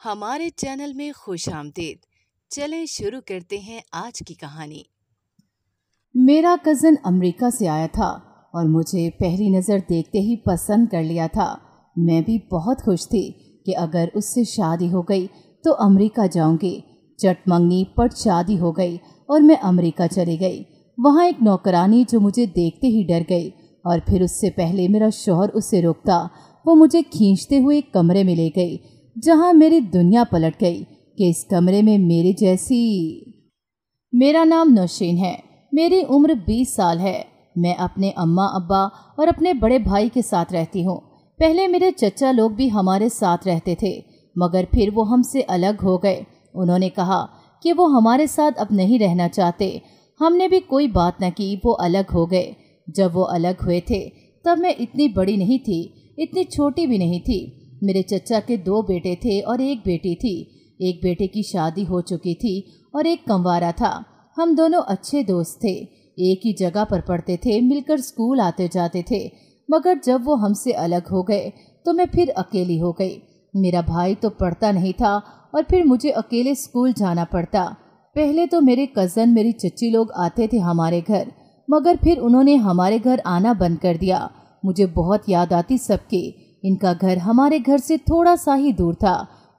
हमारे चैनल में खुश आमदीद। चलें शुरू करते हैं आज की कहानी। मेरा कज़न अमेरिका से आया था और मुझे पहली नज़र देखते ही पसंद कर लिया था। मैं भी बहुत खुश थी कि अगर उससे शादी हो गई तो अमेरिका जाऊंगी। चट मंगनी पट शादी हो गई और मैं अमेरिका चली गई। वहाँ एक नौकरानी जो मुझे देखते ही डर गई और फिर उससे पहले मेरा शौहर उसे रोकता, वो मुझे खींचते हुए एक कमरे में ले गई जहाँ मेरी दुनिया पलट गई कि इस कमरे में मेरे जैसी। मेरा नाम नौशीन है। मेरी उम्र 20 साल है। मैं अपने अम्मा अब्बा और अपने बड़े भाई के साथ रहती हूँ। पहले मेरे चचा लोग भी हमारे साथ रहते थे, मगर फिर वो हमसे अलग हो गए। उन्होंने कहा कि वो हमारे साथ अब नहीं रहना चाहते। हमने भी कोई बात न की, वो अलग हो गए। जब वो अलग हुए थे तब मैं इतनी बड़ी नहीं थी, इतनी छोटी भी नहीं थी। मेरे चचा के 2 बेटे थे और एक बेटी थी। एक बेटे की शादी हो चुकी थी और एक कंवारा था। हम दोनों अच्छे दोस्त थे, एक ही जगह पर पढ़ते थे, मिलकर स्कूल आते जाते थे। मगर जब वो हमसे अलग हो गए तो मैं फिर अकेली हो गई। मेरा भाई तो पढ़ता नहीं था और फिर मुझे अकेले स्कूल जाना पड़ता। पहले तो मेरे कज़न, मेरी चच्ची लोग आते थे हमारे घर, मगर फिर उन्होंने हमारे घर आना बंद कर दिया। मुझे बहुत याद आती सबकी। इनका घर हमारे घर से थोड़ा सा ही दूर था।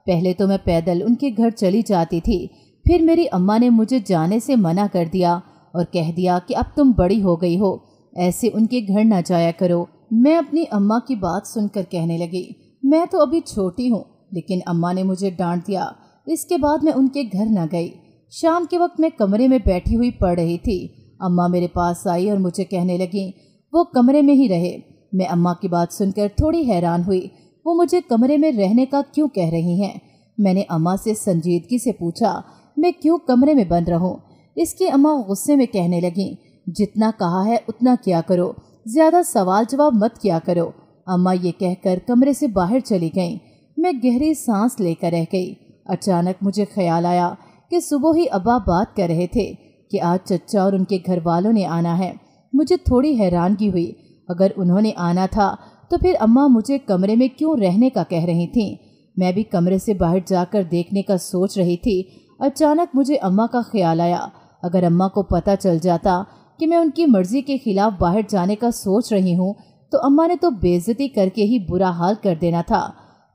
पहले तो मैं पैदल उनके घर चली जाती थी, फिर मेरी अम्मा ने मुझे जाने से मना कर दिया और कह दिया कि अब तुम बड़ी हो गई हो, ऐसे उनके घर ना जाया करो। मैं अपनी अम्मा की बात सुनकर कहने लगी, मैं तो अभी छोटी हूँ, लेकिन अम्मा ने मुझे डांट दिया। इसके बाद मैं उनके घर न गई। शाम के वक्त मैं कमरे में बैठी हुई पढ़ रही थी। अम्मा मेरे पास आई और मुझे कहने लगी वो कमरे में ही रहे। मैं अम्मा की बात सुनकर थोड़ी हैरान हुई। वो मुझे कमरे में रहने का क्यों कह रही हैं? मैंने अम्मा से संजीदगी से पूछा, मैं क्यों कमरे में बंद रहूं? इसकी अम्मा गुस्से में कहने लगी, जितना कहा है उतना किया करो, ज्यादा सवाल जवाब मत किया करो। अम्मा ये कहकर कमरे से बाहर चली गईं। मैं गहरी सांस लेकर रह गई। अचानक मुझे ख्याल आया कि सुबह ही अब्बा बात कर रहे थे कि आज चचा और उनके घर वालों ने आना है। मुझे थोड़ी हैरानगी हुई। अगर उन्होंने आना था तो फिर अम्मा मुझे कमरे में क्यों रहने का कह रही थीं? मैं भी कमरे से बाहर जाकर देखने का सोच रही थी। अचानक मुझे अम्मा का ख्याल आया, अगर अम्मा को पता चल जाता कि मैं उनकी मर्जी के खिलाफ बाहर जाने का सोच रही हूँ तो अम्मा ने तो बेइज्जती करके ही बुरा हाल कर देना था।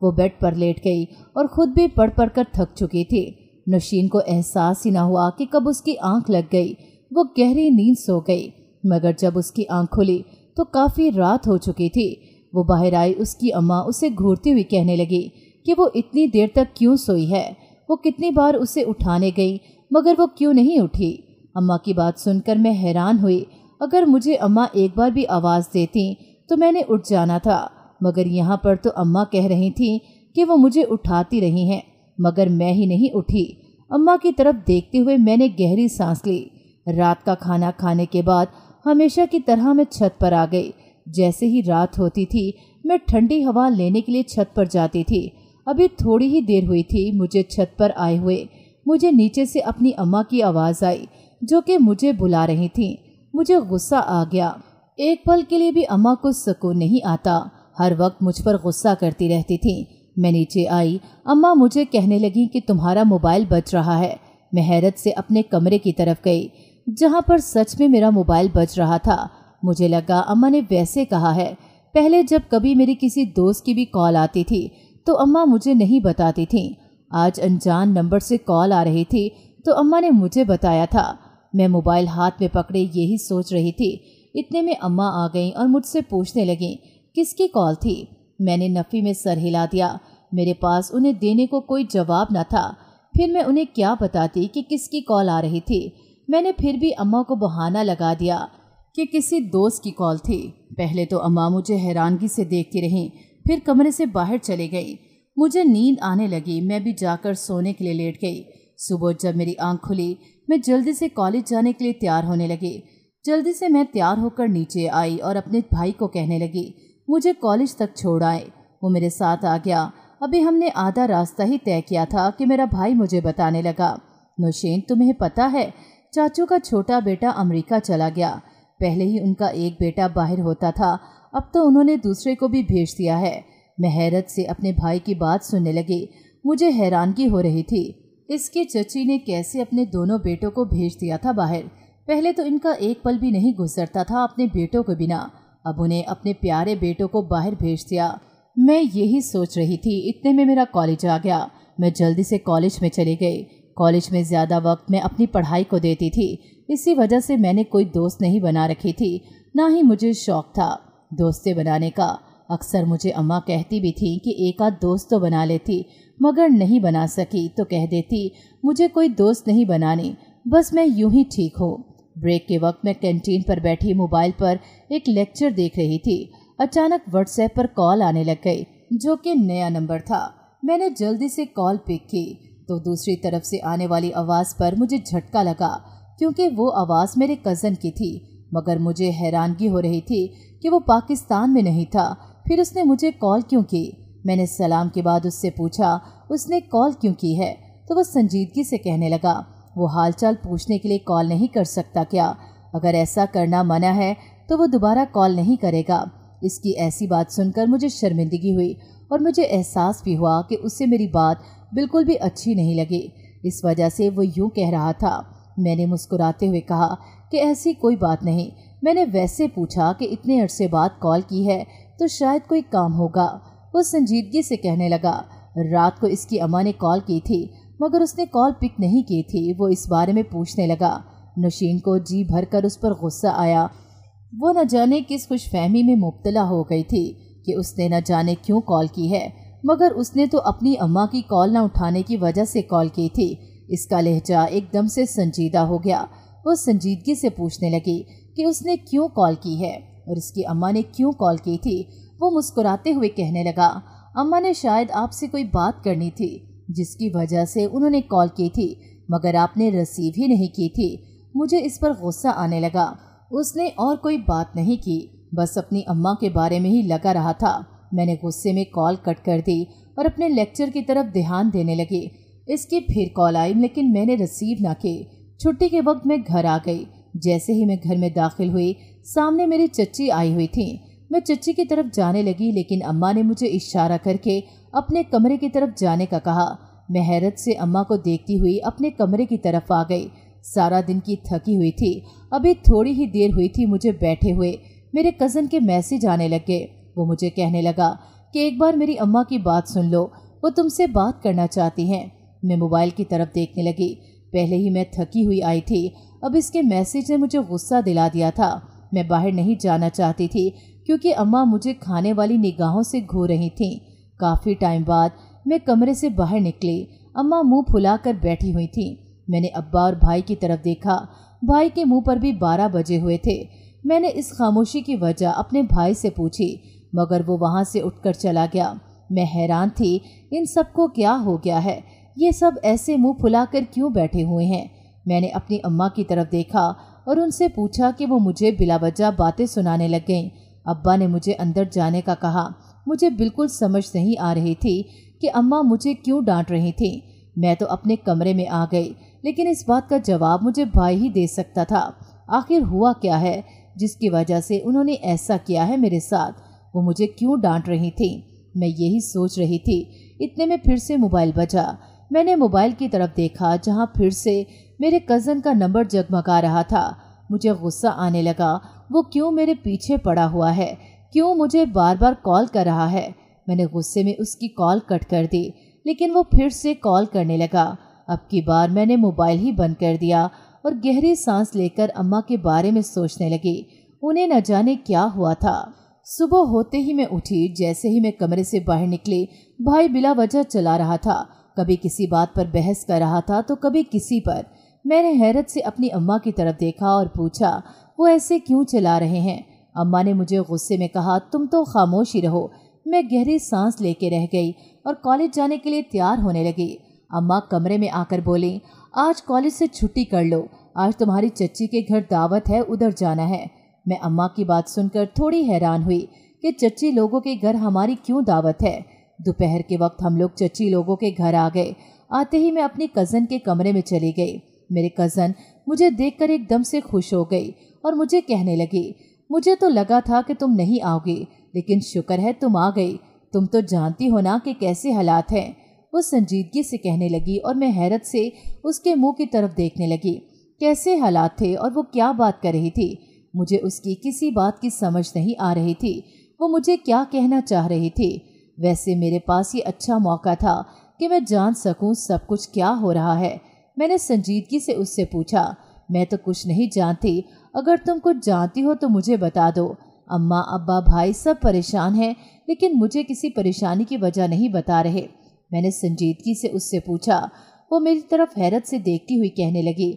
वो बेड पर लेट गई और खुद भी पढ़ पढ़ कर थक चुकी थी। नौशीन को एहसास ही न हुआ कि कब उसकी आंख लग गई। वो गहरी नींद सो गई, मगर जब उसकी आंख खुली तो काफ़ी रात हो चुकी थी। वो बाहर आई। उसकी अम्मा उसे घूरती हुई कहने लगी कि वो इतनी देर तक क्यों सोई है। वो कितनी बार उसे उठाने गई मगर वो क्यों नहीं उठी। अम्मा की बात सुनकर मैं हैरान हुई। अगर मुझे अम्मा एक बार भी आवाज़ देती तो मैंने उठ जाना था, मगर यहाँ पर तो अम्मा कह रही थी कि वो मुझे उठाती रही हैं, मगर मैं ही नहीं उठी। अम्मा की तरफ देखते हुए मैंने गहरी सांस ली। रात का खाना खाने के बाद हमेशा की तरह मैं छत पर आ गई। जैसे ही रात होती थी मैं ठंडी हवा लेने के लिए छत पर जाती थी। अभी थोड़ी ही देर हुई थी मुझे छत पर आए हुए। मुझे नीचे से अपनी अम्मा की आवाज़ आई जो कि मुझे बुला रही थी। मुझे गुस्सा आ गया। एक पल के लिए भी अम्मा को सुकून नहीं आता, हर वक्त मुझ पर गुस्सा करती रहती थी। मैं नीचे आई। अम्मा मुझे कहने लगी कि तुम्हारा मोबाइल बज रहा है। मैं हैरत से अपने कमरे की तरफ गई जहाँ पर सच में मेरा मोबाइल बज रहा था। मुझे लगा अम्मा ने वैसे कहा है। पहले जब कभी मेरी किसी दोस्त की भी कॉल आती थी तो अम्मा मुझे नहीं बताती थी। आज अनजान नंबर से कॉल आ रही थी तो अम्मा ने मुझे बताया था। मैं मोबाइल हाथ में पकड़े यही सोच रही थी, इतने में अम्मा आ गईं और मुझसे पूछने लगीं किसकी कॉल थी। मैंने नफ़ी में सर हिला दिया। मेरे पास उन्हें देने को कोई जवाब न था। फिर मैं उन्हें क्या बताती कि किसकी कॉल आ रही थी। मैंने फिर भी अम्मा को बहाना लगा दिया कि किसी दोस्त की कॉल थी। पहले तो अम्मा मुझे हैरानगी से देखती रहीं, फिर कमरे से बाहर चली गई। मुझे नींद आने लगी। मैं भी जाकर सोने के लिए लेट गई। सुबह जब मेरी आंख खुली मैं जल्दी से कॉलेज जाने के लिए तैयार होने लगी। जल्दी से मैं तैयार होकर नीचे आई और अपने भाई को कहने लगी मुझे कॉलेज तक छोड़ आए। वो मेरे साथ आ गया। अभी हमने आधा रास्ता ही तय किया था कि मेरा भाई मुझे बताने लगा, नौशीन तुम्हें पता है चाचू का छोटा बेटा अमेरिका चला गया। पहले ही उनका एक बेटा बाहर होता था, अब तो उन्होंने दूसरे को भी भेज दिया है। मैं हैरत से अपने भाई की बात सुनने लगी। मुझे हैरानगी हो रही थी। इसकी चची ने कैसे अपने दोनों बेटों को भेज दिया था बाहर। पहले तो इनका एक पल भी नहीं गुजरता था अपने बेटों के बिना, अब उन्हें अपने प्यारे बेटों को बाहर भेज दिया। मैं यही सोच रही थी, इतने में मेरा कॉलेज आ गया। मैं जल्दी से कॉलेज में चली गई। कॉलेज में ज़्यादा वक्त मैं अपनी पढ़ाई को देती थी, इसी वजह से मैंने कोई दोस्त नहीं बना रखी थी, ना ही मुझे शौक था दोस्तें बनाने का। अक्सर मुझे अम्मा कहती भी थी कि एक आध दोस्त तो बना लेती, मगर नहीं बना सकी तो कह देती मुझे कोई दोस्त नहीं बनाने, बस मैं यूं ही ठीक हूँ। ब्रेक के वक्त मैं कैंटीन पर बैठी मोबाइल पर एक लेक्चर देख रही थी। अचानक व्हाट्सएप पर कॉल आने लग गई, जो कि नया नंबर था। मैंने जल्दी से कॉल पिक की तो दूसरी तरफ से आने वाली आवाज़ पर मुझे झटका लगा, क्योंकि वो आवाज़ मेरे कज़न की थी। मगर मुझे हैरानगी हो रही थी कि वो पाकिस्तान में नहीं था, फिर उसने मुझे कॉल क्यों की। मैंने सलाम के बाद उससे पूछा उसने कॉल क्यों की है, तो वो संजीदगी से कहने लगा वो हालचाल पूछने के लिए कॉल नहीं कर सकता क्या? अगर ऐसा करना मना है तो वो दोबारा कॉल नहीं करेगा। इसकी ऐसी बात सुनकर मुझे शर्मिंदगी हुई और मुझे एहसास भी हुआ कि उससे मेरी बात बिल्कुल भी अच्छी नहीं लगी। इस वजह से वो यूं कह रहा था। मैंने मुस्कुराते हुए कहा कि ऐसी कोई बात नहीं। मैंने वैसे पूछा कि इतने अरसे बाद कॉल की है तो शायद कोई काम होगा। वो संजीदगी से कहने लगा रात को इसकी अम्मा ने कॉल की थी, मगर उसने कॉल पिक नहीं की थी। वो इस बारे में पूछने लगा। नौशीन को जी भर कर उस पर गुस्सा आया। वो न जाने किस खुशफहमी में मुब्तला हो गई थी कि उसने न जाने क्यों कॉल की है, मगर उसने तो अपनी अम्मा की कॉल न उठाने की वजह से कॉल की थी। इसका लहजा एकदम से संजीदा हो गया। वो संजीदगी से पूछने लगी कि उसने क्यों कॉल की है और इसकी अम्मा ने क्यों कॉल की थी। वो मुस्कुराते हुए कहने लगा अम्मा ने शायद आपसे कोई बात करनी थी, जिसकी वजह से उन्होंने कॉल की थी, मगर आपने रिसीव ही नहीं की थी। मुझे इस पर गुस्सा आने लगा। उसने और कोई बात नहीं की, बस अपनी अम्मा के बारे में ही लगा रहा था। मैंने गुस्से में कॉल कट कर दी और अपने लेक्चर की तरफ ध्यान देने लगी। इसकी फिर कॉल आई, लेकिन मैंने रिसीव ना की। छुट्टी के वक्त मैं घर आ गई। जैसे ही मैं घर में दाखिल हुई, सामने मेरी चच्ची आई हुई थी। मैं चच्ची की तरफ जाने लगी, लेकिन अम्मा ने मुझे इशारा करके अपने कमरे की तरफ जाने का कहा। मैं हैरत से अम्मा को देखती हुई अपने कमरे की तरफ आ गई। सारा दिन की थकी हुई थी। अभी थोड़ी ही देर हुई थी मुझे बैठे हुए। मेरे कज़न के मैसेज आने लग गए। वो मुझे कहने लगा कि एक बार मेरी अम्मा की बात सुन लो, वो तुमसे बात करना चाहती हैं। मैं मोबाइल की तरफ देखने लगी। पहले ही मैं थकी हुई आई थी, अब इसके मैसेज ने मुझे गुस्सा दिला दिया था। मैं बाहर नहीं जाना चाहती थी क्योंकि अम्मा मुझे खाने वाली निगाहों से घूर रही थीं। काफ़ी टाइम बाद मैं कमरे से बाहर निकली। अम्मा मुंह फुलाकर बैठी हुई थी। मैंने अब्बा और भाई की तरफ देखा। भाई के मुंह पर भी 12 बजे हुए थे। मैंने इस खामोशी की वजह अपने भाई से पूछी, मगर वो वहाँ से उठकर चला गया। मैं हैरान थी, इन सबको क्या हो गया है? ये सब ऐसे मुंह फुलाकर क्यों बैठे हुए हैं? मैंने अपनी अम्मा की तरफ देखा और उनसे पूछा कि वो मुझे बिलावजह बातें सुनाने लग गईं। अब्बा ने मुझे अंदर जाने का कहा। मुझे बिल्कुल समझ नहीं आ रही थी कि अम्मा मुझे क्यों डांट रही थी। मैं तो अपने कमरे में आ गई, लेकिन इस बात का जवाब मुझे भाई ही दे सकता था। आखिर हुआ क्या है जिसकी वजह से उन्होंने ऐसा किया है मेरे साथ? वो मुझे क्यों डांट रही थी? मैं यही सोच रही थी। इतने में फिर से मोबाइल बजा। मैंने मोबाइल की तरफ देखा, जहाँ फिर से मेरे कज़न का नंबर जगमगा रहा था। मुझे गुस्सा आने लगा। वो क्यों मेरे पीछे पड़ा हुआ है? क्यों मुझे बार बार कॉल कर रहा है? मैंने गुस्से में उसकी कॉल कट कर दी, लेकिन वो फिर से कॉल करने लगा। अब की बार मैंने मोबाइल ही बंद कर दिया और गहरी सांस लेकर अम्मा के बारे में सोचने लगी। उन्हें न जाने क्या हुआ था। सुबह होते ही मैं उठी। जैसे ही मैं कमरे से बाहर निकली, भाई बिला वजह चला रहा था। कभी किसी बात पर बहस कर रहा था तो कभी किसी पर। मैंने हैरत से अपनी अम्मा की तरफ देखा और पूछा वो ऐसे क्यों चला रहे हैं? अम्मा ने मुझे गुस्से में कहा तुम तो खामोश ही रहो। मैं गहरी सांस लेके रह गई और कॉलेज जाने के लिए तैयार होने लगी। अम्मा कमरे में आकर बोली आज कॉलेज से छुट्टी कर लो, आज तुम्हारी चच्ची के घर दावत है, उधर जाना है। मैं अम्मा की बात सुनकर थोड़ी हैरान हुई कि चच्ची लोगों के घर हमारी क्यों दावत है। दोपहर के वक्त हम लोग चच्ची लोगों के घर आ गए। आते ही मैं अपनी कज़न के कमरे में चली गई। मेरे कज़न मुझे देखकर एकदम से खुश हो गई और मुझे कहने लगी मुझे तो लगा था कि तुम नहीं आओगी, लेकिन शुक्र है तुम आ गई। तुम तो जानती हो ना कि कैसे हालात हैं। वो संजीदगी से कहने लगी और मैं हैरत से उसके मुंह की तरफ देखने लगी। कैसे हालात थे और वो क्या बात कर रही थी? मुझे उसकी किसी बात की समझ नहीं आ रही थी। वो मुझे क्या कहना चाह रही थी? वैसे मेरे पास ये अच्छा मौका था कि मैं जान सकूं सब कुछ क्या हो रहा है। मैंने संजीदगी से उससे पूछा, मैं तो कुछ नहीं जानती, अगर तुम कुछ जानती हो तो मुझे बता दो। अम्मा, अब्बा, भाई सब परेशान हैं, लेकिन मुझे किसी परेशानी की वजह नहीं बता रहे। मैंने संजीदगी से उससे पूछा। वो मेरी तरफ हैरत से देखती हुई कहने लगी,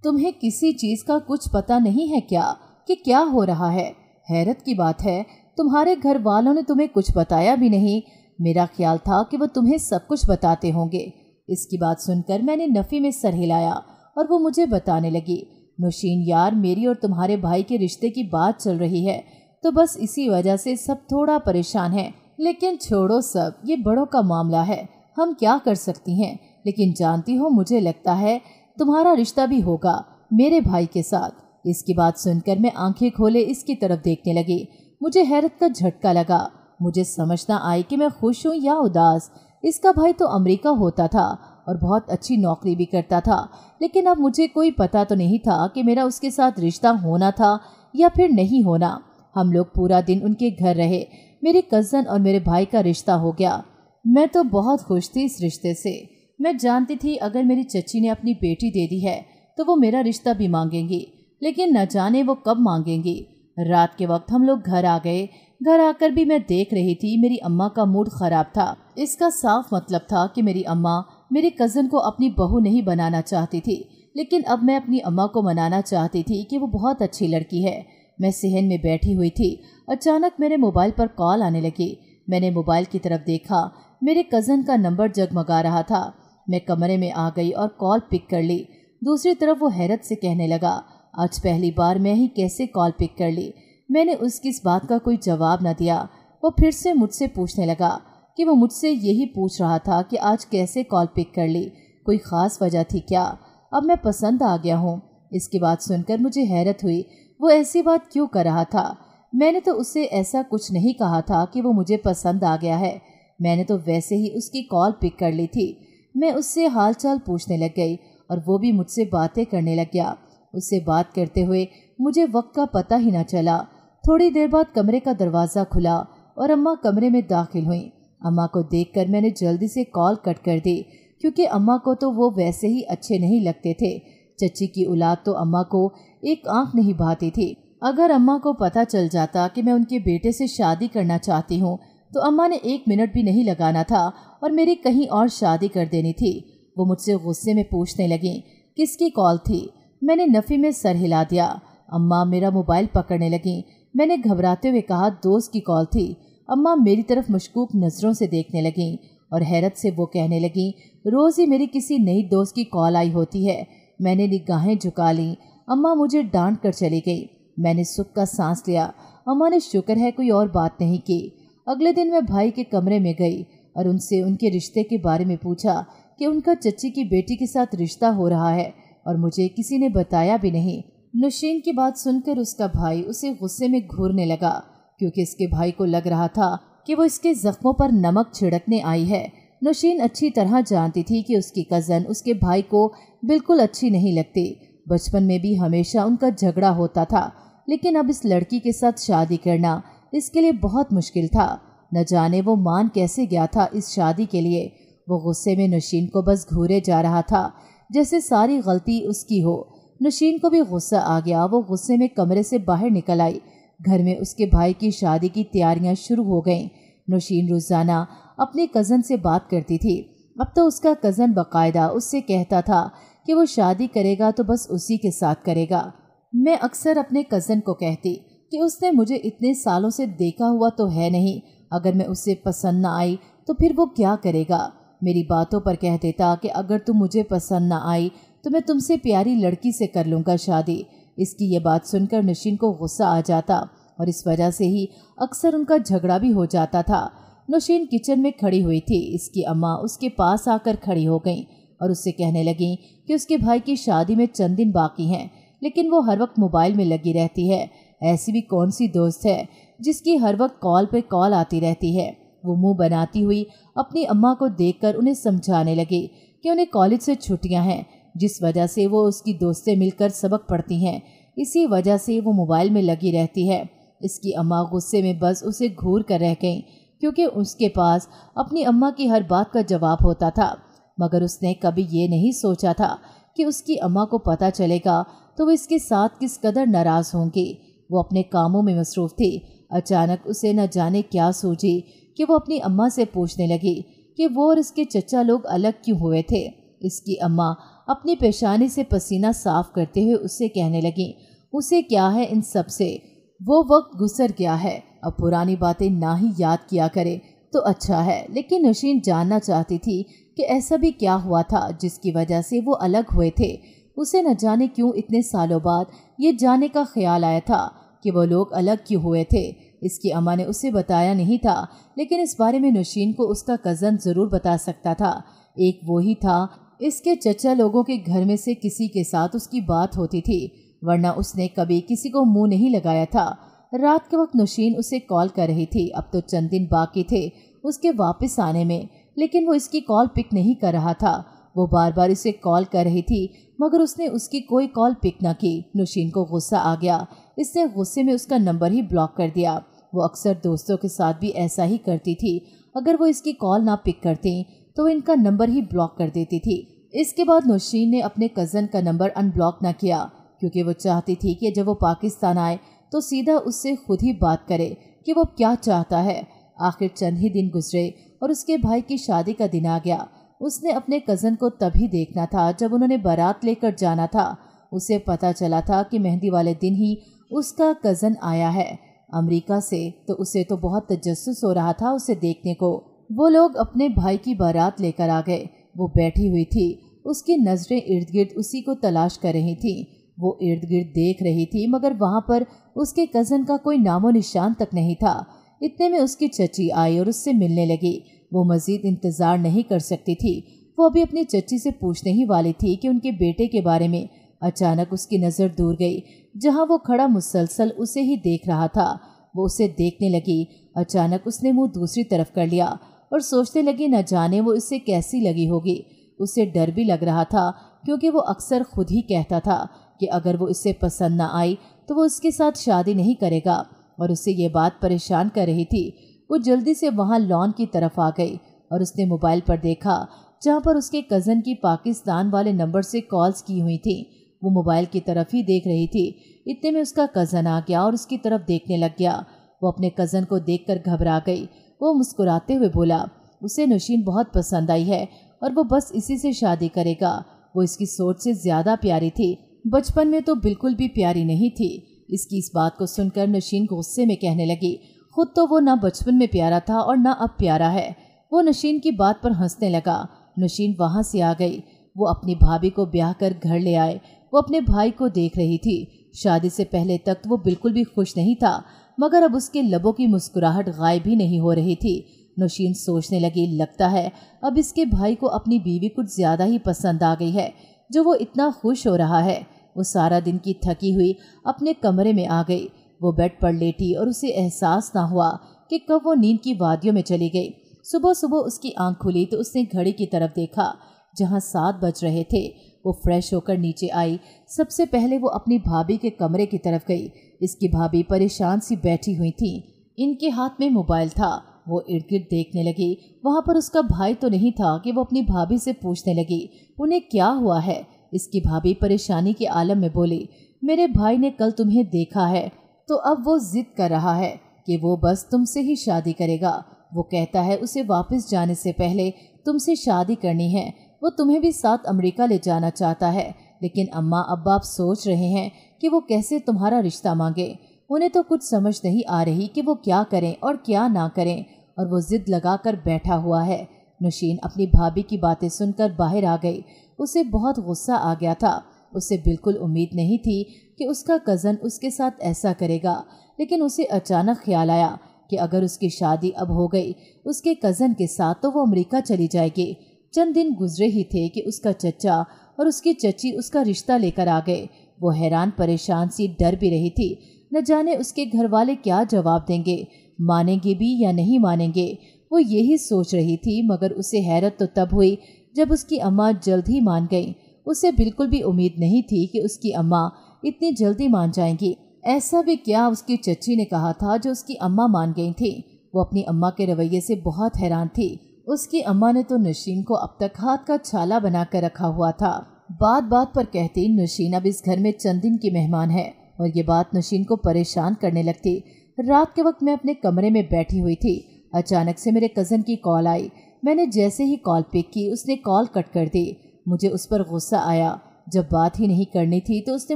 तुम्हें किसी चीज का कुछ पता नहीं है क्या कि क्या हो रहा है? हैरत की बात है, तुम्हारे घर वालों ने तुम्हें कुछ बताया भी नहीं। मेरा ख्याल था कि वो तुम्हें सब कुछ बताते होंगे। इसकी बात सुनकर मैंने नफी में सर हिलाया और वो मुझे बताने लगी, नौशीन यार, मेरी और तुम्हारे भाई के रिश्ते की बात चल रही है, तो बस इसी वजह से सब थोड़ा परेशान हैं। लेकिन छोड़ो सब, ये बड़ों का मामला है, हम क्या कर सकती हैं। लेकिन जानती हो, मुझे लगता है तुम्हारा रिश्ता भी होगा मेरे भाई के साथ। इसकी बात सुनकर मैं आंखें खोले इसकी तरफ देखने लगी। मुझे हैरत का झटका लगा। मुझे समझ ना आई कि मैं खुश हूँ या उदास। इसका भाई तो अमेरिका होता था और बहुत अच्छी नौकरी भी करता था, लेकिन अब मुझे कोई पता तो नहीं था कि मेरा उसके साथ रिश्ता होना था या फिर नहीं होना। हम लोग पूरा दिन उनके घर रहे। मेरे कज़न और मेरे भाई का रिश्ता हो गया। मैं तो बहुत खुश थी इस रिश्ते से। मैं जानती थी अगर मेरी चच्ची ने अपनी बेटी दे दी है तो वो मेरा रिश्ता भी मांगेंगी, लेकिन न जाने वो कब मांगेंगी। रात के वक्त हम लोग घर आ गए। घर आकर भी मैं देख रही थी मेरी अम्मा का मूड खराब था। इसका साफ मतलब था कि मेरी अम्मा मेरे कज़न को अपनी बहू नहीं बनाना चाहती थी, लेकिन अब मैं अपनी अम्मा को मनाना चाहती थी कि वो बहुत अच्छी लड़की है। मैं सहन में बैठी हुई थी। अचानक मेरे मोबाइल पर कॉल आने लगी। मैंने मोबाइल की तरफ देखा। मेरे कज़न का नंबर जगमगा रहा था। मैं कमरे में आ गई और कॉल पिक कर ली। दूसरी तरफ वो हैरत से कहने लगा, आज पहली बार मैं ही कैसे कॉल पिक कर ली। मैंने उसकी इस बात का कोई जवाब न दिया। वो फिर से मुझसे पूछने लगा कि वो मुझसे यही पूछ रहा था कि आज कैसे कॉल पिक कर ली, कोई ख़ास वजह थी क्या? अब मैं पसंद आ गया हूँ। इसकी बात सुनकर मुझे हैरत हुई। वो ऐसी बात क्यों कर रहा था? मैंने तो उससे ऐसा कुछ नहीं कहा था कि वो मुझे पसंद आ गया है। मैंने तो वैसे ही उसकी कॉल पिक कर ली थी। मैं उससे हालचाल पूछने लग गई और वो भी मुझसे बातें करने लग गया। उससे बात करते हुए मुझे वक्त का पता ही न चला। थोड़ी देर बाद कमरे का दरवाज़ा खुला और अम्मा कमरे में दाखिल हुई। अम्मा को देखकर मैंने जल्दी से कॉल कट कर दी, क्योंकि अम्मा को तो वो वैसे ही अच्छे नहीं लगते थे। चच्ची की औलाद तो अम्मा को एक आंख नहीं भाती थी। अगर अम्मा को पता चल जाता कि मैं उनके बेटे से शादी करना चाहती हूँ तो अम्मा ने 1 मिनट भी नहीं लगाना था और मेरी कहीं और शादी कर देनी थी। वो मुझसे गुस्से में पूछने लगी, किसकी कॉल थी? मैंने नफ़ी में सर हिला दिया। अम्मा मेरा मोबाइल पकड़ने लगी। मैंने घबराते हुए कहा, दोस्त की कॉल थी। अम्मा मेरी तरफ मशकूक नज़रों से देखने लगी और हैरत से वो कहने लगी, रोज़ ही मेरी किसी नई दोस्त की कॉल आई होती है। मैंने निगाहें झुका लीं। अम्मा मुझे डांट कर चली गई। मैंने सुख का सांस लिया। अम्मा ने शुक्र है कोई और बात नहीं की। अगले दिन मैं भाई के कमरे में गई और उनसे उनके रिश्ते के बारे में पूछा कि उनका चच्ची की बेटी के साथ रिश्ता हो रहा है, और मुझे किसी ने बताया भी नहीं। नौशीन की बात सुनकर उसका भाई उसे गुस्से में घूरने लगा, क्योंकि इसके भाई को लग रहा था कि वो इसके जख्मों पर नमक छिड़कने आई है। नौशीन अच्छी तरह जानती थी कि उसकी कज़न उसके भाई को बिल्कुल अच्छी नहीं लगती। बचपन में भी हमेशा उनका झगड़ा होता था, लेकिन अब इस लड़की के साथ शादी करना इसके लिए बहुत मुश्किल था। न जाने वो मान कैसे गया था इस शादी के लिए। वो गुस्से में नौशीन को बस घूरे जा रहा था जैसे सारी गलती उसकी हो। नौशीन को भी गुस्सा आ गया। वो गुस्से में कमरे से बाहर निकल आई। घर में उसके भाई की शादी की तैयारियां शुरू हो गईं। नौशीन रोज़ाना अपने कज़न से बात करती थी। अब तो उसका कज़न बाकायदा उससे कहता था कि वो शादी करेगा तो बस उसी के साथ करेगा। मैं अक्सर अपने कज़न को कहती कि उसने मुझे इतने सालों से देखा हुआ तो है नहीं, अगर मैं उससे पसंद ना आई तो फिर वो क्या करेगा। मेरी बातों पर कह देता कि अगर तुम मुझे पसंद ना आई तो मैं तुमसे प्यारी लड़की से कर लूँगा शादी। इसकी ये बात सुनकर नौशीन को गुस्सा आ जाता और इस वजह से ही अक्सर उनका झगड़ा भी हो जाता था। नौशीन किचन में खड़ी हुई थी। इसकी अम्मा उसके पास आकर खड़ी हो गई और उससे कहने लगी कि उसके भाई की शादी में चंद दिन बाकी हैं, लेकिन वो हर वक्त मोबाइल में लगी रहती है। ऐसी भी कौन सी दोस्त है जिसकी हर वक्त कॉल पे कॉल आती रहती है। वो मुंह बनाती हुई अपनी अम्मा को देखकर उन्हें समझाने लगी कि उन्हें कॉलेज से छुट्टियां हैं, जिस वजह से वो उसकी दोस्त से मिलकर सबक पढ़ती हैं। इसी वजह से वो मोबाइल में लगी रहती है। इसकी अम्मा गुस्से में बस उसे घूर कर रह गईं, क्योंकि उसके पास अपनी अम्मा की हर बात का जवाब होता था। मगर उसने कभी ये नहीं सोचा था कि उसकी अम्मा को पता चलेगा तो वो इसके साथ किस कदर नाराज़ होंगी। वो अपने कामों में मसरूफ़ थी। अचानक उसे न जाने क्या सूझी कि वो अपनी अम्मा से पूछने लगी कि वो और इसके चचा लोग अलग क्यों हुए थे। इसकी अम्मा अपनी पेशानी से पसीना साफ करते हुए उससे कहने लगी, उसे क्या है इन सब से, वो वक्त गुजर गया है, अब पुरानी बातें ना ही याद किया करे तो अच्छा है। लेकिन नौशीन जानना चाहती थी कि ऐसा भी क्या हुआ था जिसकी वजह से वो अलग हुए थे। उसे न जाने क्यों इतने सालों बाद ये जानने का ख्याल आया था कि वो लोग अलग क्यों हुए थे। इसकी अम्मा ने उसे बताया नहीं था, लेकिन इस बारे में नौशीन को उसका कज़न ज़रूर बता सकता था। एक वो ही था। इसके चचा लोगों के घर में से किसी के साथ उसकी बात होती थी, वरना उसने कभी किसी को मुंह नहीं लगाया था। रात के वक्त नौशीन उसे कॉल कर रही थी। अब तो चंद दिन बाकी थे उसके वापस आने में, लेकिन वो इसकी कॉल पिक नहीं कर रहा था। वो बार बार इसे कॉल कर रही थी, मगर उसने उसकी कोई कॉल पिक न की। नौशीन को गुस्सा आ गया। इसने गुस्से में उसका नंबर ही ब्लॉक कर दिया। वो अक्सर दोस्तों के साथ भी ऐसा ही करती थी। अगर वो इसकी कॉल ना पिक करती तो वो इनका नंबर ही ब्लॉक कर देती थी। इसके बाद नौशीन ने अपने कज़न का नंबर अनब्लॉक न किया, क्योंकि वो चाहती थी कि जब वो पाकिस्तान आए तो सीधा उससे खुद ही बात करे कि वो क्या चाहता है। आखिर चंद ही दिन गुजरे और उसके भाई की शादी का दिन आ गया। उसने अपने कज़न को तभी देखना था जब उन्होंने बारात लेकर जाना था। उसे पता चला था कि मेहंदी वाले दिन ही उसका कज़न आया है अमेरिका से, तो उसे तो बहुत तजस्सुस हो रहा था उसे देखने को। वो लोग अपने भाई की बारात लेकर आ गए। वो बैठी हुई थी, उसकी नज़रें इर्द गिर्द उसी को तलाश कर रही थी। वो इर्द गिर्द देख रही थी, मगर वहाँ पर उसके कज़न का कोई नामो निशान तक नहीं था। इतने में उसकी चची आई और उससे मिलने लगी। वो मज़ीद इंतज़ार नहीं कर सकती थी। वो अभी अपनी चची से पूछने ही वाली थी कि उनके बेटे के बारे में। अचानक उसकी नज़र दूर गई, जहाँ वो खड़ा मुसलसल उसे ही देख रहा था। वो उसे देखने लगी। अचानक उसने मुंह दूसरी तरफ कर लिया और सोचने लगी न जाने वो इससे कैसी लगी होगी। उसे डर भी लग रहा था, क्योंकि वो अक्सर खुद ही कहता था कि अगर वो इससे पसंद न आई तो वो उसके साथ शादी नहीं करेगा, और उससे ये बात परेशान कर रही थी। वो जल्दी से वहाँ लॉन की तरफ आ गई और उसने मोबाइल पर देखा, जहाँ पर उसके कज़न की पाकिस्तान वाले नंबर से कॉल्स की हुई थी। वो मोबाइल की तरफ ही देख रही थी। इतने में उसका कज़न आ गया और उसकी तरफ देखने लग गया। वो अपने कज़न को देखकर घबरा गई। वो मुस्कुराते हुए बोला, उसे नौशीन बहुत पसंद आई है और वो बस इसी से शादी करेगा। वो इसकी सोच से ज़्यादा प्यारी थी, बचपन में तो बिल्कुल भी प्यारी नहीं थी। इसकी इस बात को सुनकर नौशीन गुस्से में कहने लगी, खुद तो वो ना बचपन में प्यारा था और ना अब प्यारा है। वो नौशीन की बात पर हंसने लगा। नौशीन वहाँ से आ गई। वो अपनी भाभी को ब्याह कर घर ले आए। वो अपने भाई को देख रही थी। शादी से पहले तक वो बिल्कुल भी खुश नहीं था, मगर अब उसके लबों की मुस्कुराहट गायब ही नहीं हो रही थी। नौशीन सोचने लगी, लगता है अब इसके भाई को अपनी बीवी कुछ ज़्यादा ही पसंद आ गई है, जो वो इतना खुश हो रहा है। वो सारा दिन की थकी हुई अपने कमरे में आ गई। वो बेड पर लेटी और उसे एहसास ना हुआ कि कब वो नींद की वादियों में चली गई। सुबह सुबह उसकी आंख खुली तो उसने घड़ी की तरफ देखा, जहाँ 7 बज रहे थे। वो फ्रेश होकर नीचे आई। सबसे पहले वो अपनी भाभी के कमरे की तरफ गई। इसकी भाभी परेशान सी बैठी हुई थी। इनके हाथ में मोबाइल था। वो इर्द गिर्द देखने लगी। वहाँ पर उसका भाई तो नहीं था कि वो अपनी भाभी से पूछने लगी, उन्हें क्या हुआ है। इसकी भाभी परेशानी के आलम में बोली, मेरे भाई ने कल तुम्हें देखा है, तो अब वो जिद कर रहा है कि वो बस तुमसे ही शादी करेगा। वो कहता है उसे वापस जाने से पहले तुमसे शादी करनी है। वो तुम्हें भी साथ अमेरिका ले जाना चाहता है, लेकिन अम्मा अब्बा आप सोच रहे हैं कि वो कैसे तुम्हारा रिश्ता मांगे। उन्हें तो कुछ समझ नहीं आ रही कि वो क्या करें और क्या ना करें, और वो जिद लगाकर बैठा हुआ है। नौशीन अपनी भाभी की बातें सुनकर बाहर आ गई। उसे बहुत गुस्सा आ गया था। उसे बिल्कुल उम्मीद नहीं थी कि उसका कज़न उसके साथ ऐसा करेगा, लेकिन उसे अचानक ख्याल आया कि अगर उसकी शादी अब हो गई उसके कज़न के साथ तो वो अमेरिका चली जाएगी। चंद दिन गुजरे ही थे कि उसका चचा और उसकी चची उसका रिश्ता लेकर आ गए। वो हैरान परेशान सी डर भी रही थी, न जाने उसके घर वाले क्या जवाब देंगे, मानेंगे भी या नहीं मानेंगे। वो यही सोच रही थी, मगर उसे हैरत तो तब हुई जब उसकी अम्मा जल्द ही मान गई। उसे बिल्कुल भी उम्मीद नहीं थी कि उसकी अम्मा इतनी जल्दी मान जाएंगी। ऐसा भी क्या उसकी चच्ची ने कहा था जो उसकी अम्मा मान गई थी। वो अपनी अम्मा के रवैये से बहुत हैरान थी। उसकी अम्मा ने तो नशीन को अब तक हाथ का छाला बना कर रखा हुआ था। बात बात पर कहती नशीन अब इस घर में चंद दिन की मेहमान है, और ये बात नशीन को परेशान करने लगती। रात के वक्त मैं अपने कमरे में बैठी हुई थी। अचानक से मेरे कज़न की कॉल आई। मैंने जैसे ही कॉल पिक की, उसने कॉल कट कर दी। मुझे उस पर गुस्सा आया। जब बात ही नहीं करनी थी तो उसने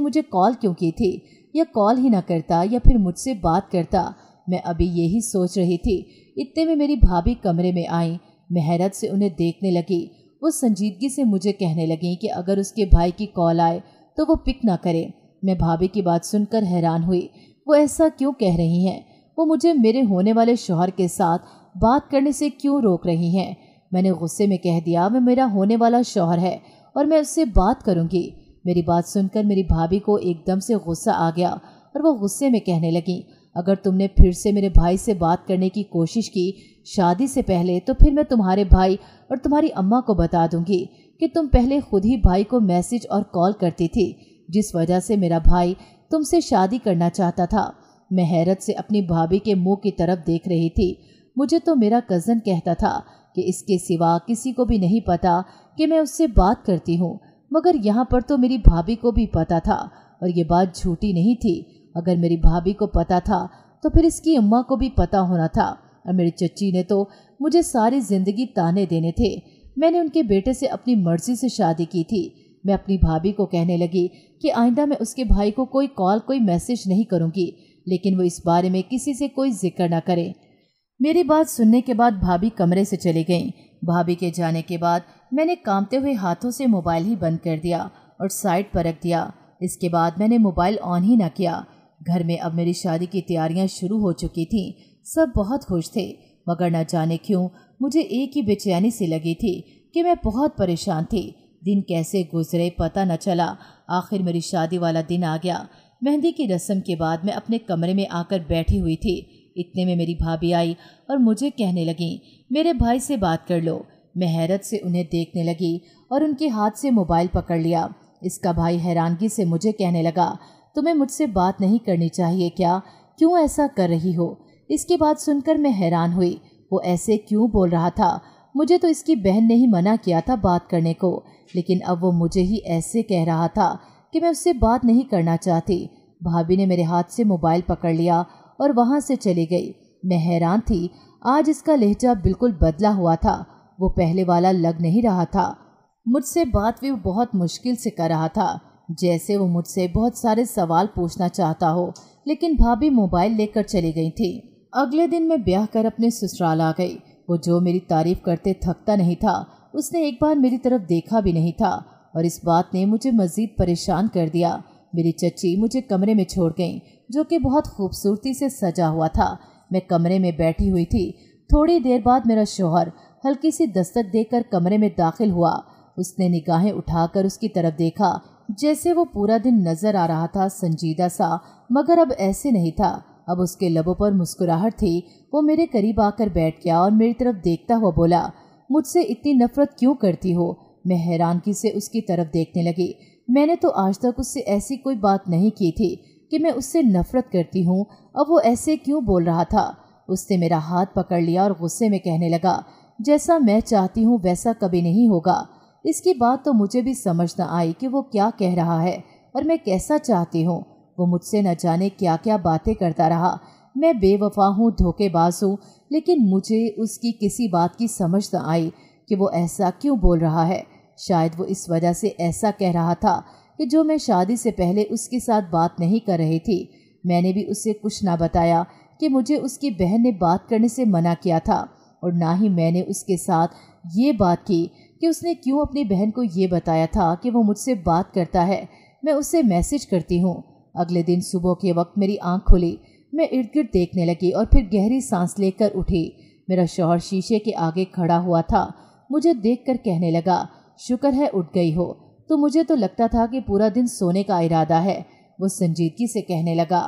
मुझे कॉल क्यों की थी? या कॉल ही ना करता या फिर मुझसे बात करता। मैं अभी यही सोच रही थी, इतने में मेरी भाभी कमरे में आई। मैं हैरत से उन्हें देखने लगी। वो संजीदगी से मुझे कहने लगी कि अगर उसके भाई की कॉल आए तो वो पिक ना करे। मैं भाभी की बात सुनकर हैरान हुई। वो ऐसा क्यों कह रही हैं? वो मुझे मेरे होने वाले शौहर के साथ बात करने से क्यों रोक रही हैं? मैंने गुस्से में कह दिया, वो मेरा होने वाला शौहर है और मैं उससे बात करूंगी। मेरी बात सुनकर मेरी भाभी को एकदम से गुस्सा आ गया और वो गुस्से में कहने लगी, अगर तुमने फिर से मेरे भाई से बात करने की कोशिश की शादी से पहले, तो फिर मैं तुम्हारे भाई और तुम्हारी अम्मा को बता दूंगी कि तुम पहले खुद ही भाई को मैसेज और कॉल करती थी, जिस वजह से मेरा भाई तुमसे शादी करना चाहता था। मैं हैरत से अपनी भाभी के मुंह की तरफ देख रही थी। मुझे तो मेरा कज़न कहता था कि इसके सिवा किसी को भी नहीं पता कि मैं उससे बात करती हूँ, मगर यहाँ पर तो मेरी भाभी को भी पता था और ये बात झूठी नहीं थी। अगर मेरी भाभी को पता था तो फिर इसकी अम्मा को भी पता होना था, और मेरी चच्ची ने तो मुझे सारी जिंदगी ताने देने थे। मैंने उनके बेटे से अपनी मर्जी से शादी की थी। मैं अपनी भाभी को कहने लगी कि आइंदा मैं उसके भाई को कोई कॉल कोई मैसेज नहीं करूँगी, लेकिन वो इस बारे में किसी से कोई जिक्र न करे। मेरी बात सुनने के बाद भाभी कमरे से चली गईं। भाभी के जाने के बाद मैंने कांपते हुए हाथों से मोबाइल ही बंद कर दिया और साइड पर रख दिया। इसके बाद मैंने मोबाइल ऑन ही न किया। घर में अब मेरी शादी की तैयारियां शुरू हो चुकी थीं। सब बहुत खुश थे, मगर न जाने क्यों मुझे एक ही बेचैनी सी लगी थी कि मैं बहुत परेशान थी। दिन कैसे गुजरे पता न चला। आखिर मेरी शादी वाला दिन आ गया। मेहंदी की रस्म के बाद मैं अपने कमरे में आकर बैठी हुई थी। इतने में मेरी भाभी आई और मुझे कहने लगी, मेरे भाई से बात कर लो। मैं हैरत से उन्हें देखने लगी और उनके हाथ से मोबाइल पकड़ लिया। इसका भाई हैरानगी से मुझे कहने लगा, तुम्हें मुझसे बात नहीं करनी चाहिए क्या? क्यों ऐसा कर रही हो? इसकी बात सुनकर मैं हैरान हुई। वो ऐसे क्यों बोल रहा था? मुझे तो इसकी बहन ने ही मना किया था बात करने को, लेकिन अब वो मुझे ही ऐसे कह रहा था कि मैं उससे बात नहीं करना चाहती। भाभी ने मेरे हाथ से मोबाइल पकड़ लिया और वहाँ से चली गई। मैं हैरान थी। आज इसका लहजा बिल्कुल बदला हुआ था। वो पहले वाला लग नहीं रहा था। मुझसे बात भी बहुत मुश्किल से कर रहा था, जैसे वो मुझसे बहुत सारे सवाल पूछना चाहता हो। लेकिन भाभी मोबाइल लेकर चली गई थी। अगले दिन मैं ब्याह कर अपने ससुराल आ गई। वो जो मेरी तारीफ करते थकता नहीं था, उसने एक बार मेरी तरफ देखा भी नहीं था, और इस बात ने मुझे मजीद परेशान कर दिया। मेरी चच्ची मुझे कमरे में छोड़ गई, जो कि बहुत खूबसूरती से सजा हुआ था। मैं कमरे में बैठी हुई थी। थोड़ी देर बाद मेरा शौहर हल्की सी दस्तक देकर कमरे में दाखिल हुआ। उसने निगाहें उठाकर उसकी तरफ देखा, जैसे वो पूरा दिन नजर आ रहा था संजीदा सा, मगर अब ऐसे नहीं था। अब उसके लबों पर मुस्कुराहट थी। वो मेरे करीब आकर बैठ गया और मेरी तरफ देखता हुआ बोला, मुझसे इतनी नफरत क्यों करती हो? मैं हैरानगी से उसकी तरफ देखने लगी। मैंने तो आज तक उससे ऐसी कोई बात नहीं की थी कि मैं उससे नफरत करती हूँ। अब वो ऐसे क्यों बोल रहा था? उसने मेरा हाथ पकड़ लिया और गुस्से में कहने लगा, जैसा मैं चाहती हूँ वैसा कभी नहीं होगा। इसकी बात तो मुझे भी समझ न आई कि वो क्या कह रहा है और मैं कैसा चाहती हूँ। वो मुझसे न जाने क्या क्या बातें करता रहा। मैं बेवफा हूँ, धोखेबाज हूँ, लेकिन मुझे उसकी किसी बात की समझ न आई कि वो ऐसा क्यों बोल रहा है। शायद वो इस वजह से ऐसा कह रहा था कि जो मैं शादी से पहले उसके साथ बात नहीं कर रही थी। मैंने भी उससे कुछ ना बताया कि मुझे उसकी बहन ने बात करने से मना किया था, और ना ही मैंने उसके साथ ये बात की कि उसने क्यों अपनी बहन को ये बताया था कि वो मुझसे बात करता है, मैं उससे मैसेज करती हूँ। अगले दिन सुबह के वक्त मेरी आंख खुली। मैं इर्द गिर्द देखने लगी और फिर गहरी सांस लेकर उठी। मेरा शौहर शीशे के आगे खड़ा हुआ था। मुझे देखकर कहने लगा, शुक्र है उठ गई हो, तो मुझे तो लगता था कि पूरा दिन सोने का इरादा है। वो संजीदगी से कहने लगा,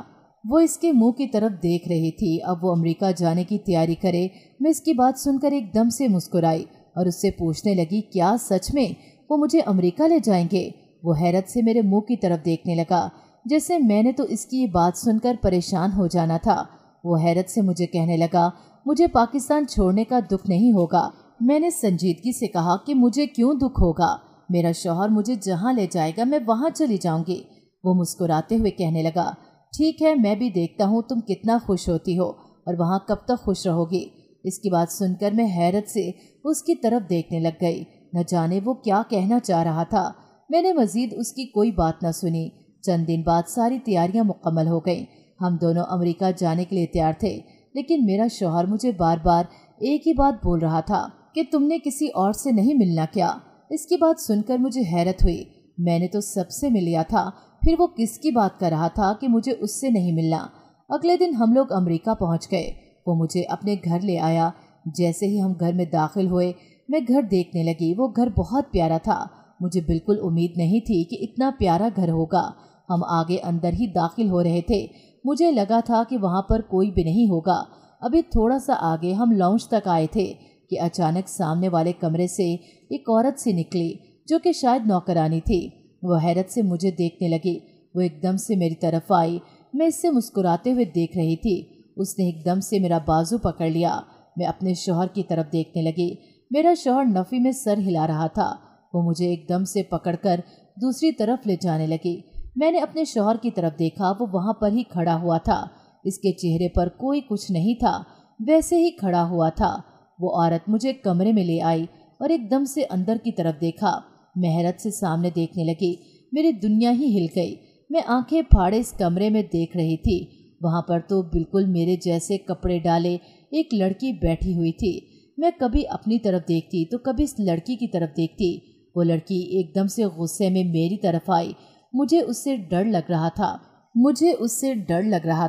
वो इसके मुंह की तरफ देख रही थी। अब वो अमेरिका जाने की तैयारी करे। मैं इसकी बात सुनकर एकदम से मुस्कुराई और उससे पूछने लगी, क्या सच में वो मुझे अमेरिका ले जाएंगे? वो हैरत से मेरे मुंह की तरफ देखने लगा, जैसे मैंने तो इसकी ये बात सुनकर परेशान हो जाना था। वो हैरत से मुझे कहने लगा, मुझे पाकिस्तान छोड़ने का दुख नहीं होगा। मैंने संजीदगी से कहा कि मुझे क्यों दुख होगा, मेरा शौहर मुझे जहाँ ले जाएगा मैं वहाँ चली जाऊंगी। वो मुस्कुराते हुए कहने लगा, ठीक है, मैं भी देखता हूँ तुम कितना खुश होती हो और वहाँ कब तक खुश रहोगी। इसकी बात सुनकर मैं हैरत से उसकी तरफ देखने लग गई। न जाने वो क्या कहना चाह रहा था। मैंने मजीद उसकी कोई बात न सुनी। चंद दिन बाद सारी तैयारियां मुकम्मल हो गईं। हम दोनों अमेरिका जाने के लिए तैयार थे, लेकिन मेरा शौहर मुझे बार बार एक ही बात बोल रहा था कि तुमने किसी और से नहीं मिलना क्या? इसकी बात सुनकर मुझे हैरत हुई। मैंने तो सबसे मिल लिया था, फिर वो किसकी बात कर रहा था कि मुझे उससे नहीं मिलना? अगले दिन हम लोग अमेरिका पहुंच गए। वो मुझे अपने घर ले आया। जैसे ही हम घर में दाखिल हुए, मैं घर देखने लगी। वो घर बहुत प्यारा था। मुझे बिल्कुल उम्मीद नहीं थी कि इतना प्यारा घर होगा। हम आगे अंदर ही दाखिल हो रहे थे। मुझे लगा था कि वहाँ पर कोई भी नहीं होगा। अभी थोड़ा सा आगे हम लॉन्च तक आए थे कि अचानक सामने वाले कमरे से एक औरत सी निकली, जो कि शायद नौकरानी थी। वो हैरत से मुझे देखने लगी। वो एकदम से मेरी तरफ आई। मैं इससे मुस्कुराते हुए देख रही थी। उसने एकदम से मेरा बाजू पकड़ लिया। मैं अपने शौहर की तरफ देखने लगी। मेरा शौहर नफ़ी में सर हिला रहा था। वो मुझे एकदम से पकड़कर दूसरी तरफ ले जाने लगी। मैंने अपने शौहर की तरफ देखा। वो वहाँ पर ही खड़ा हुआ था। इसके चेहरे पर कोई कुछ नहीं था, वैसे ही खड़ा हुआ था। वो औरत मुझे कमरे में ले आई और एकदम से अंदर की तरफ देखा। मैं हैरत से सामने देखने लगी। मेरी दुनिया ही हिल गई। मैं आंखें फाड़े इस कमरे में देख रही थी। वहाँ पर तो बिल्कुल मेरे जैसे कपड़े डाले एक लड़की बैठी हुई थी। मैं कभी अपनी तरफ देखती तो कभी इस लड़की की तरफ देखती। वो लड़की एकदम से गुस्से में मेरी तरफ आई। मुझे उससे डर लग रहा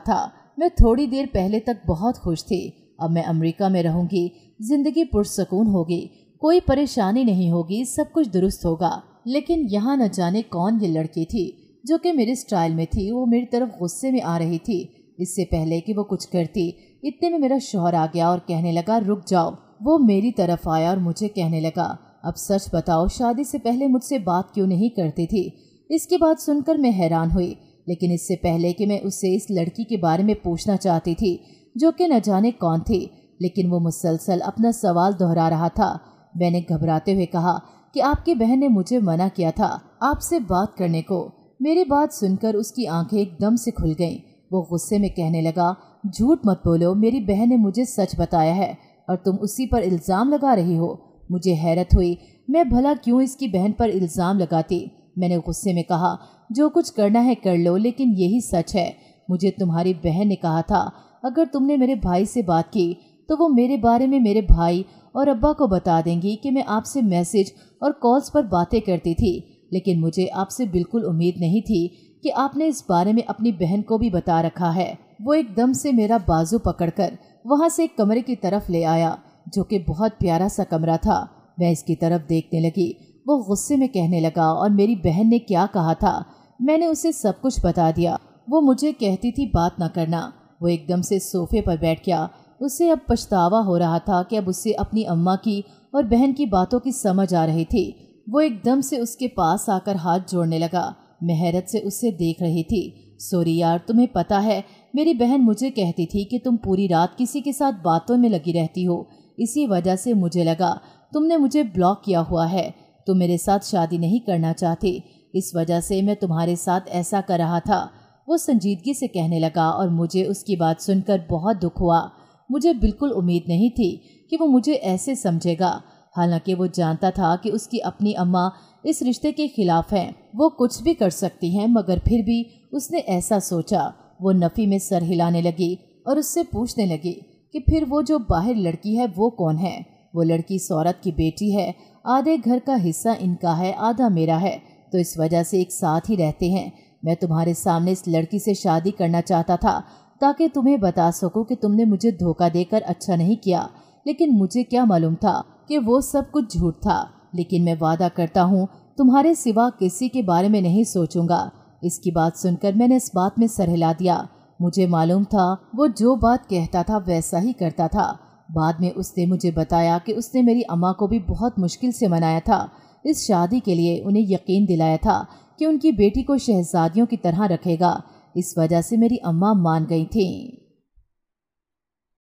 था। मैं थोड़ी देर पहले तक बहुत खुश थी। अब मैं अमेरिका में रहूंगी, जिंदगी पुरसकून होगी, कोई परेशानी नहीं होगी, सब कुछ दुरुस्त होगा। लेकिन यहाँ न जाने कौन ये लड़की थी जो कि मेरे स्टाइल में थी। वो मेरी तरफ गुस्से में आ रही थी। इससे पहले कि वो कुछ करती, इतने में मेरा शौहर आ गया और कहने लगा, रुक जाओ। वो मेरी तरफ आया और मुझे कहने लगा, अब सच बताओ, शादी से पहले मुझसे बात क्यों नहीं करती थी? इसकी बात सुनकर मैं हैरान हुई, लेकिन इससे पहले कि मैं उससे इस लड़की के बारे में पूछना चाहती थी जो कि न जाने कौन थी, लेकिन वो मुसलसल अपना सवाल दोहरा रहा था। मैंने घबराते हुए कहा कि आपकी बहन ने मुझे मना किया था आपसे बात करने को। मेरी बात सुनकर उसकी आंखें एकदम से खुल गईं। वो गुस्से में कहने लगा, झूठ मत बोलो, मेरी बहन ने मुझे सच बताया है और तुम उसी पर इल्ज़ाम लगा रही हो। मुझे हैरत हुई, मैं भला क्यों इसकी बहन पर इल्ज़ाम लगाती। मैंने गुस्से में कहा, जो कुछ करना है कर लो, लेकिन यही सच है। मुझे तुम्हारी बहन ने कहा था अगर तुमने मेरे भाई से बात की तो वो मेरे बारे में मेरे भाई और अब्बा को बता देंगी कि मैं आपसे मैसेज और कॉल्स पर बातें करती थी। लेकिन मुझे आपसे बिल्कुल उम्मीद नहीं थी कि आपने इस बारे में अपनी बहन को भी बता रखा है। वो एकदम से मेरा बाजू पकड़कर वहाँ से एक कमरे की तरफ ले आया, जो कि बहुत प्यारा सा कमरा था। मैं इसकी तरफ देखने लगी। वो गुस्से में कहने लगा, और मेरी बहन ने क्या कहा था? मैंने उसे सब कुछ बता दिया। वो मुझे कहती थी बात ना करना। वो एकदम से सोफे पर बैठ गया। उसे अब पछतावा हो रहा था कि अब उसे अपनी अम्मा की और बहन की बातों की समझ आ रही थी। वो एकदम से उसके पास आकर हाथ जोड़ने लगा। मैं हैरत से उसे देख रही थी। सॉरी यार, तुम्हें पता है मेरी बहन मुझे कहती थी कि तुम पूरी रात किसी के साथ बातों में लगी रहती हो, इसी वजह से मुझे लगा तुमने मुझे ब्लॉक किया हुआ है। तुम मेरे साथ शादी नहीं करना चाहती, इस वजह से मैं तुम्हारे साथ ऐसा कर रहा था। वो संजीदगी से कहने लगा और मुझे उसकी बात सुनकर बहुत दुख हुआ। मुझे बिल्कुल उम्मीद नहीं थी कि वो मुझे ऐसे समझेगा। हालांकि वो जानता था कि उसकी अपनी अम्मा इस रिश्ते के खिलाफ हैं, वो कुछ भी कर सकती हैं, मगर फिर भी उसने ऐसा सोचा। वो नफ़ी में सर हिलाने लगी और उससे पूछने लगी कि फिर वो जो बाहर लड़की है वो कौन है? वो लड़की इस औरत की बेटी है, आधे घर का हिस्सा इनका है, आधा मेरा है, तो इस वजह से एक साथ ही रहते हैं। मैं तुम्हारे सामने इस लड़की से शादी करना चाहता था ताकि तुम्हें बता सकूं कि तुमने मुझे धोखा देकर अच्छा नहीं किया, लेकिन मुझे क्या मालूम था कि वो सब कुछ झूठ था। लेकिन मैं वादा करता हूँ तुम्हारे सिवा किसी के बारे में नहीं सोचूंगा। इसकी बात सुनकर मैंने इस बात में सर हिला दिया। मुझे मालूम था वो जो बात कहता था वैसा ही करता था। बाद में उसने मुझे बताया कि उसने मेरी अम्मा को भी बहुत मुश्किल से मनाया था। इस शादी के लिए उन्हें यकीन दिलाया था कि उनकी बेटी को शहजादियों की तरह रखेगा। इस वजह से मेरी अम्मा मान गई थीं।